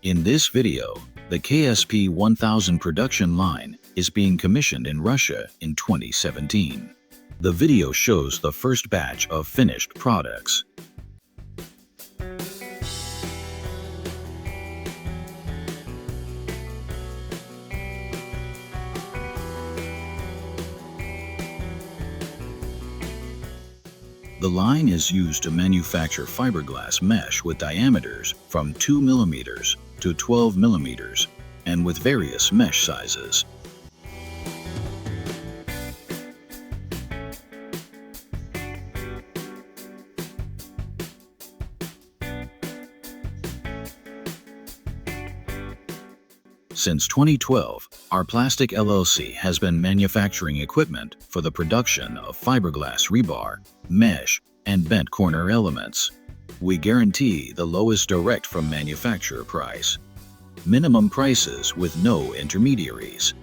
In this video, the KSP-1000 production line is being commissioned in Russia in 2017. The video shows the first batch of finished products. The line is used to manufacture fiberglass mesh with diameters from 2 mm to 12 mm and with various mesh sizes. Since 2012, ARPLASTIC LLC has been manufacturing equipment for the production of fiberglass rebar, mesh, and bent corner elements. We guarantee the lowest direct from manufacturer price. Minimum prices with no intermediaries.